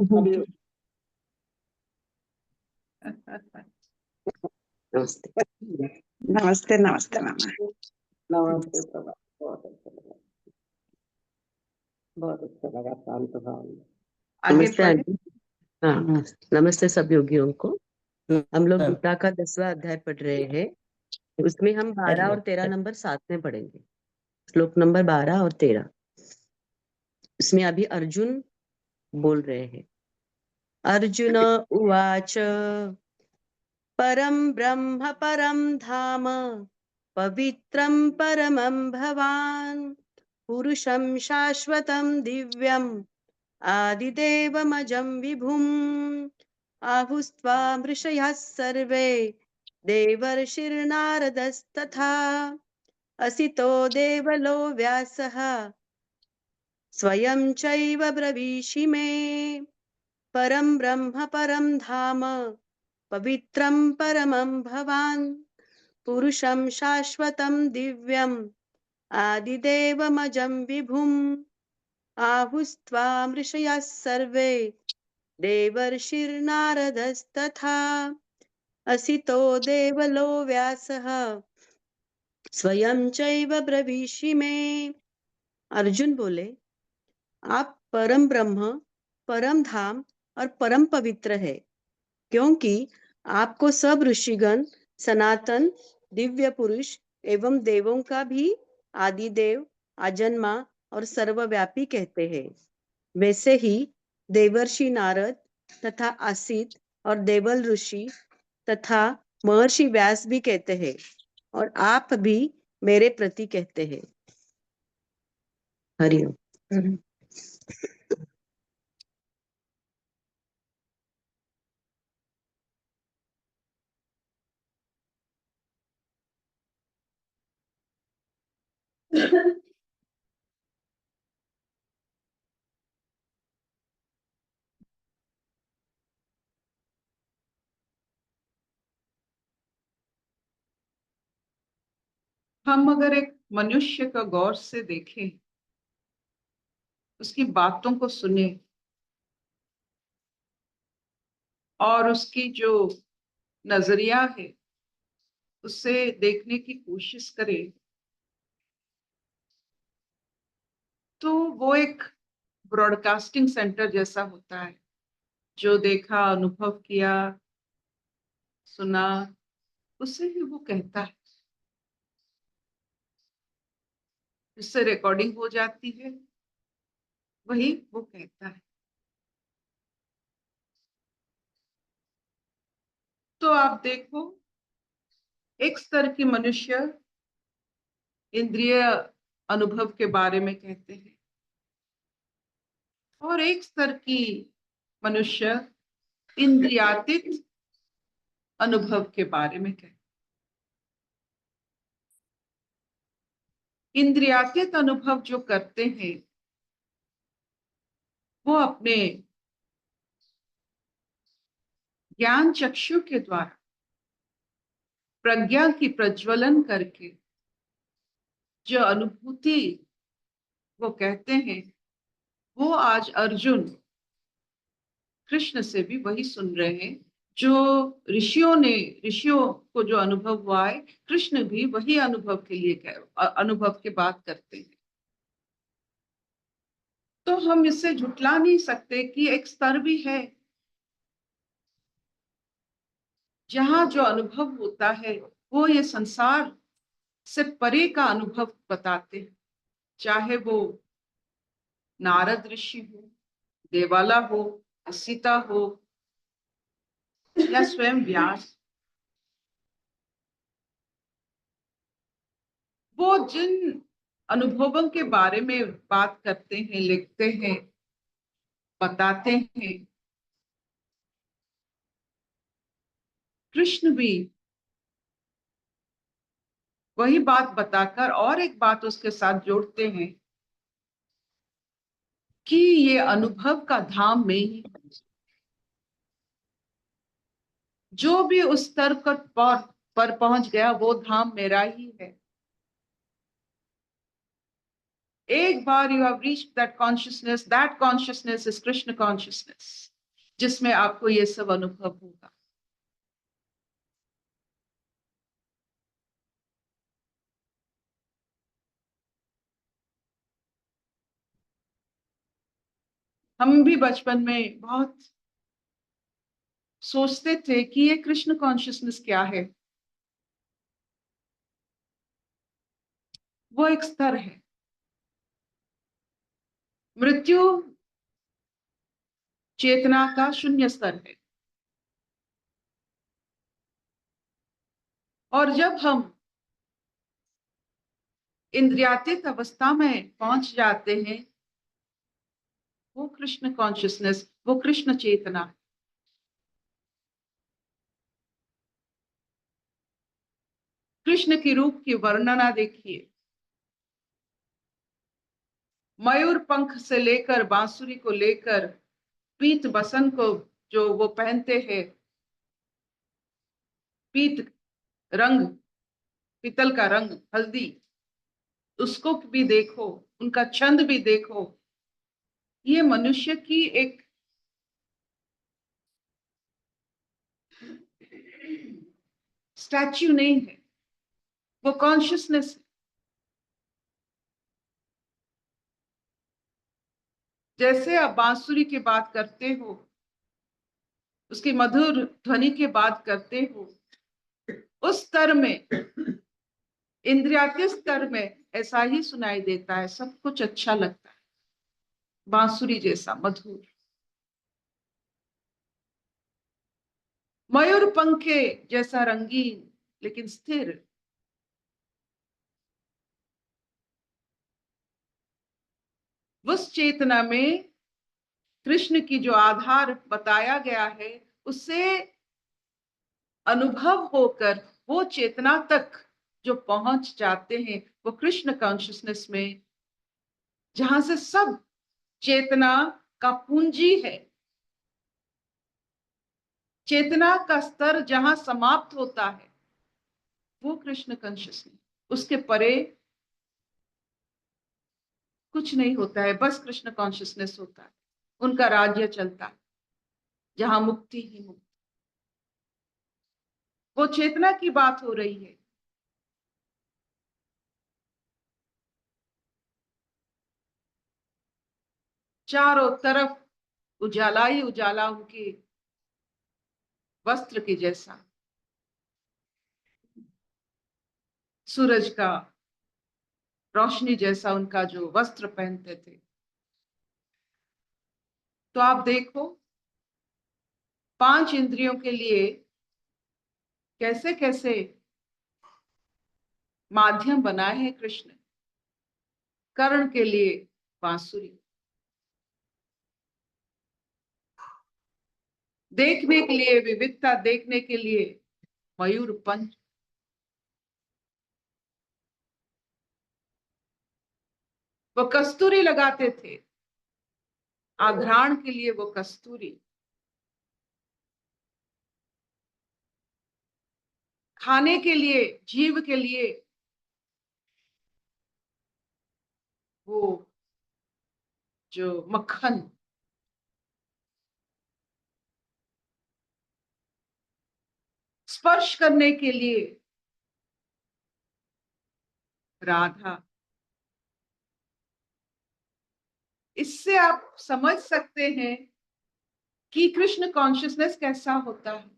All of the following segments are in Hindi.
नमस्ते। नमस्ते नमस्ते मामा। नमस्ते प्रभा, बहुत अच्छा लगा शांत भाव में। नमस्ते आंटी। हाँ, नमस्ते सब योगियों को। हम लोग गीता का 10वां अध्याय पढ़ रहे हैं। उसमें हम 12 और 13 नंबर साथ में पढ़ेंगे। श्लोक नंबर 12 और 13। इसमें अभी अर्जुन बोल रहे हैं। अर्जुन उवाच परम ब्रह्म परम धाम पवित्रम परमं भवान् पुरुषं शाश्वतं दिव्यम् आदिदेवमजं विभुम् आहुस्त्वा मृषयः सर्वे देवर्षिर्नारदस्तथा असितो देवलो व्यासः स्वयं चैव ब्रवीषि मे परं ब्रह्म परं धाम पवित्रं परमं भवान् पुरुषं शाश्वतं दिव्यम् आदिदेवमजं विभुम् आहुस्त्वा मृषयः सर्वे देवर्षिर्नारदस्तथा असितो देवलो व्यासः स्वयं चैव ब्रवीषि मे। अर्जुन बोले, आप परम ब्रह्म, परम धाम और परम पवित्र है, क्योंकि आपको सब ऋषिगण सनातन दिव्य पुरुष एवं देवों का भी आदिदेव, अजन्मा और सर्वव्यापी कहते हैं। वैसे ही देवर्षि नारद तथा असित और देवल ऋषि तथा महर्षि व्यास भी कहते हैं, और आप भी मेरे प्रति कहते हैं। हरिओम। हम अगर एक मनुष्य का गौर से देखें, उसकी बातों को सुने और उसकी जो नजरिया है उससे देखने की कोशिश करें, तो वो एक ब्रॉडकास्टिंग सेंटर जैसा होता है। जो देखा, अनुभव किया, सुना, उससे ही वो कहता है, जिससे रिकॉर्डिंग हो जाती है, वही वो कहता है। तो आप देखो, एक स्तर की मनुष्य इंद्रिय अनुभव के बारे में कहते हैं और एक स्तर की मनुष्य इंद्रियातीत अनुभव के बारे में कहते हैं। इंद्रियातीत अनुभव जो करते हैं वो अपने ज्ञान चक्षु के द्वारा प्रज्ञा की प्रज्वलन करके जो अनुभूति वो कहते हैं, वो आज अर्जुन कृष्ण से भी वही सुन रहे हैं। जो ऋषियों को जो अनुभव हुआ है, कृष्ण भी वही अनुभव के लिए अनुभव की बात करते हैं। तो हम इससे झुठला नहीं सकते कि एक स्तर भी है जहां जो अनुभव होता है वो ये संसार से परे का अनुभव बताते हैं। चाहे वो नारद ऋषि हो, देवाला हो, सीता हो या स्वयं व्यास, वो जिन अनुभवों के बारे में बात करते हैं, लिखते हैं, बताते हैं, कृष्ण भी वही बात बताकर और एक बात उसके साथ जोड़ते हैं कि ये अनुभव का धाम में ही जो भी उस स्तर पर पहुंच गया वो धाम मेरा ही है। एक बार you have reached that consciousness is Krishna consciousness. जिसमें आपको ये सब अनुभव होगा। हम भी बचपन में बहुत सोचते थे कि ये कृष्ण कॉन्शियसनेस क्या है। वो एक स्तर है। मृत्यु चेतना का शून्य स्तर है। और जब हम इंद्रियातीत अवस्था में पहुंच जाते हैं, वो कृष्ण कॉन्शियसनेस, वो कृष्ण चेतना। कृष्ण के रूप की वर्णना देखिए। मयूर पंख से लेकर बांसुरी को लेकर पीत बसन को जो वो पहनते हैं, पीत रंग, पीतल का रंग, हल्दी, उसको भी देखो, उनका छंद भी देखो। ये मनुष्य की एक स्टैच्यू नहीं है, वो कॉन्शियसनेस है। जैसे आप बांसुरी की बात करते हो, उसकी मधुर ध्वनि की बात करते हो, उस स्तर में, इंद्रियातीत स्तर में ऐसा ही सुनाई देता है, सब कुछ अच्छा लगता है, बांसुरी जैसा मधुर। मयूर पंखे जैसा रंगीन लेकिन स्थिर। उस चेतना में कृष्ण की जो आधार बताया गया है, उससे अनुभव होकर वो चेतना तक जो पहुंच जाते हैं, वो कृष्ण कॉन्शियसनेस में, जहां से सब चेतना का पूंजी है। चेतना का स्तर जहां समाप्त होता है, वो कृष्ण कॉन्शियसनेस। उसके परे कुछ नहीं होता है, बस कृष्ण कॉन्शियसनेस होता है। उनका राज्य चलता है, जहां मुक्ति ही मुक्ति। वो चेतना की बात हो रही है। चारों तरफ उजाला ही उजाला उनके वस्त्र के जैसा, सूरज का रोशनी जैसा उनका जो वस्त्र पहनते थे। तो आप देखो, 5 इंद्रियों के लिए कैसे कैसे माध्यम बनाए हैं कृष्ण। कर्ण के लिए बांसुरी, देखने के लिए विविधता, देखने के लिए मयूर पंख, वो कस्तूरी लगाते थे, आघ्राण के लिए वो कस्तूरी, खाने के लिए, जीव के लिए वो जो मक्खन, स्पर्श करने के लिए राधा। इससे आप समझ सकते हैं कि कृष्ण कॉन्शियसनेस कैसा होता है।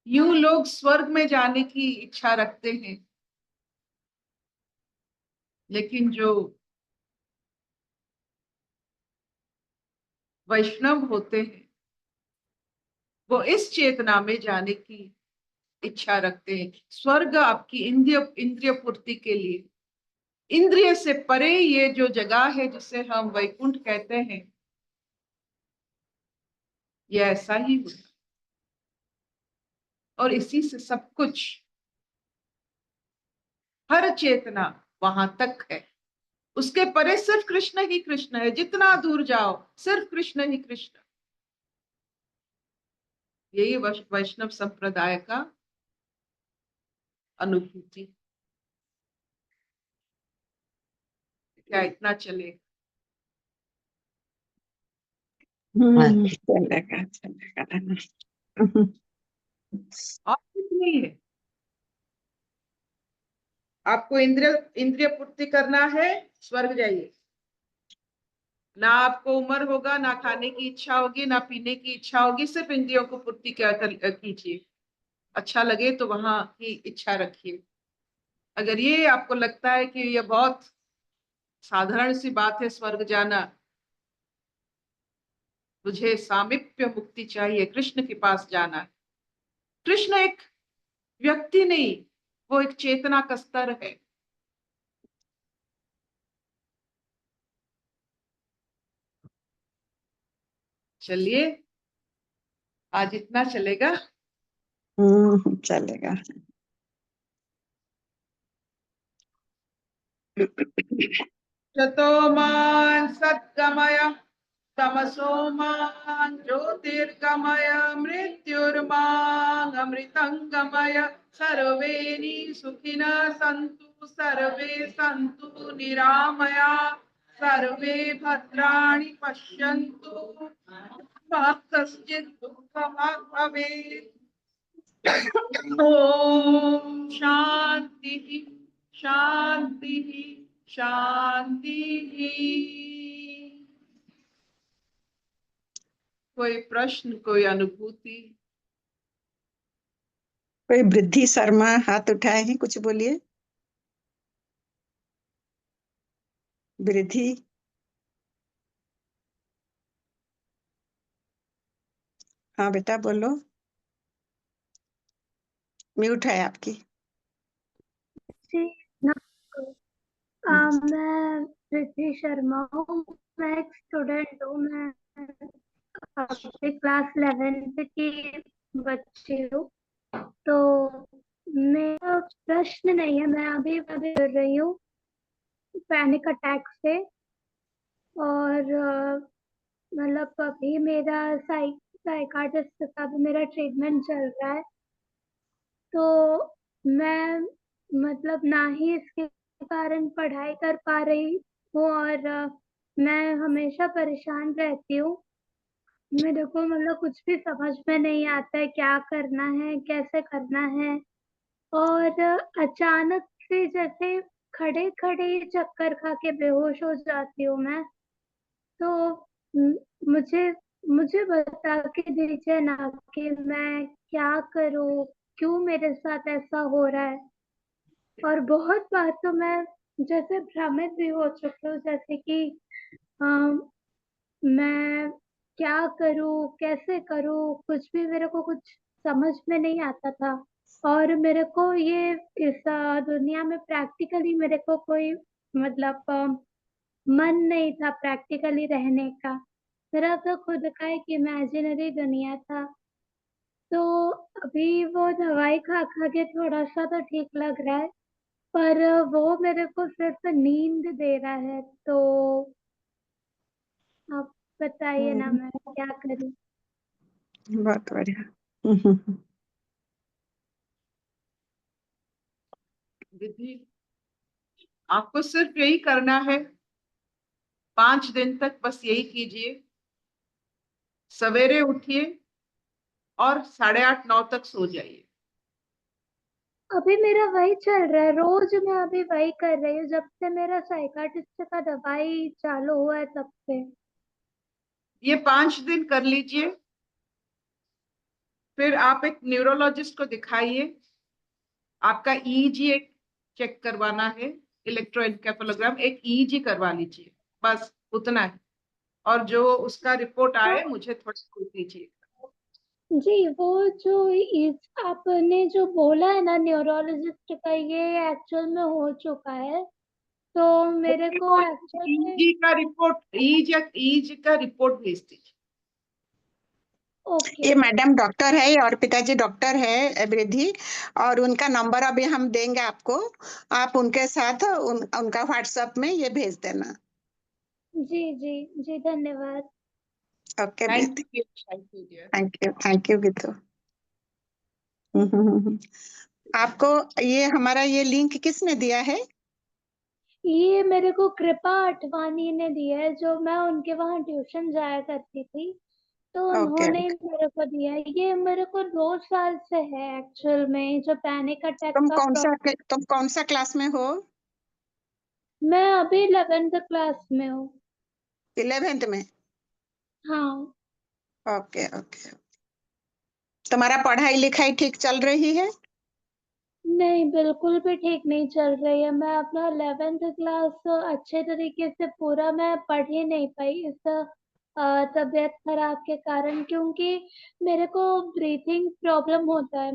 यूं लोग स्वर्ग में जाने की इच्छा रखते हैं, लेकिन जो वैष्णव होते हैं, वो इस चेतना में जाने की इच्छा रखते हैं। स्वर्ग आपकी इंद्रिय इंद्रिय पूर्ति के लिए, इंद्रिय से परे ये जो जगह है जिसे हम वैकुंठ कहते हैं, ये ऐसा ही होता है। और इसी से सब कुछ, हर चेतना वहां तक है। उसके परे सिर्फ कृष्ण ही कृष्ण है। जितना दूर जाओ सिर्फ कृष्ण ही कृष्ण। यही वैष्णव संप्रदाय का अनुभूति। क्या इतना चले? चलेगा चलेगा। और कुछ नहीं है। आपको इंद्रिय पूर्ति करना है, स्वर्ग जाइए। ना आपको उम्र होगा, ना खाने की इच्छा होगी, ना पीने की इच्छा होगी, सिर्फ इंद्रियों को पूर्ति कीजिए। अच्छा लगे तो वहां की इच्छा रखिए। अगर ये आपको लगता है कि ये बहुत साधारण सी बात है स्वर्ग जाना, मुझे सामीप्य मुक्ति चाहिए, कृष्ण के पास जाना है। कृष्ण एक व्यक्ति नहीं, वो एक चेतना का स्तर है। चलिए, आज इतना चलेगा। चलेगा। शतो मान सद्गमय तमसो मां ज्योतिर्गमय मृत्युर्मां अमृतंगमय। सर्वे सुखिनः सन्तु सर्वे सन्तु निरामया सर्वे भद्राणि पश्यन्तु मा कश्चित् दुःखभाग् भवेत्। ओम शांति शांति शांति। कोई प्रश्न, कोई अनुभूति? कोई वृद्धि शर्मा हाथ उठाए हैं, कुछ बोलिए। वृद्धि, हाँ बेटा बोलो, म्यूट है आपकी। जी मैं रिद्धि शर्मा हूँ। मैं एक स्टूडेंट हूँ। मैं अभी क्लास 11th की बच्ची हूँ। तो मेरा प्रश्न नहीं है, मैं अभी अभी कर रही हूँ पैनिक अटैक से। और मतलब अभी मेरा साइकाट्रिस्ट का भी मेरा ट्रीटमेंट चल रहा है। तो मैं मतलब ना ही इसके कारण पढ़ाई कर पा रही हूँ, और मैं हमेशा परेशान रहती हूँ। मेरे को मतलब कुछ भी समझ में नहीं आता है, क्या करना है, कैसे करना है। और अचानक से जैसे खड़े खड़े चक्कर खा के बेहोश हो जाती हूँ मैं। तो म- मुझे मुझे बता के दीजिए ना कि मैं क्या करूँ, क्यों मेरे साथ ऐसा हो रहा है। और बहुत बार तो मैं जैसे भ्रमित भी हो चुकी हूँ, जैसे कि मैं क्या करूँ, कैसे करूँ, कुछ भी मेरे को कुछ समझ में नहीं आता था। और मेरे को ये इस दुनिया में प्रैक्टिकली मेरे को कोई मतलब मन नहीं था प्रैक्टिकली रहने का। मेरा तो खुद का एक इमेजिनरी दुनिया था। तो अभी वो दवाई खा खा के थोड़ा सा तो ठीक लग रहा है, पर वो मेरे को सिर्फ नींद दे रहा है। तो आप बताइए ना मैं क्या करूं। बहुत बढ़िया। विधि, आपको सिर्फ यही करना है। 5 दिन तक बस यही कीजिए। सवेरे उठिए और 8:30-9 तक सो जाइए। अभी मेरा वही चल रहा है, रोज मैं अभी वही कर रही हूँ जब से मेरा साइकाट्रिस्ट का दवाई चालू हुआ है तब से। ये 5 दिन कर लीजिए। फिर आप एक न्यूरोलॉजिस्ट को दिखाइए। आपका ईईजी एक चेक करवाना है, इलेक्ट्रोएन्केफेलोग्राम, एक ईईजी करवा लीजिए, बस उतना है। और जो उसका रिपोर्ट आए मुझे थोड़ा पूछ दीजिए। जी, वो जो आपने जो बोला है ना न्यूरोलॉजिस्ट का, ये एक्चुअल में हो चुका है। तो मेरे को एक्चुअल में ईईजी का रिपोर्ट भेज दीजिए। ओके। ये मैडम डॉक्टर है और पिताजी डॉक्टर है वृद्धि, और उनका नंबर अभी हम देंगे आपको। आप उनके साथ उनका व्हाट्सएप में ये भेज देना। जी जी जी, धन्यवाद। Okay thank Vriddhi, you, thank you dear. Thank you Geetu. आपको ये हमारा ये लिंक किसने दिया है? ये मेरे को कृपा अठवानी ने दिया है, जो मैं उनके वहाँ ट्यूशन जाया करती थी, तो ओके उन्होंने ही मेरे को दिया है। ये मेरे को 2 साल से है एक्चुअल में, जो पैनिक अटैक का तुम कौन सा क्लास में हो? मैं अभी 11th क्लास में हूँ। 11th में? हाँ। Okay okay. तुम्हारा पढ़ाई लिखाई ठीक चल रही है? नहीं, बिल्कुल भी ठीक नहीं चल रही है। मैं अपना 11th क्लास अच्छे तरीके से पूरा मैं पढ़ ही नहीं पाई इस तबीयत खराब के कारण, क्योंकि मेरे को ब्रीथिंग प्रॉब्लम होता है।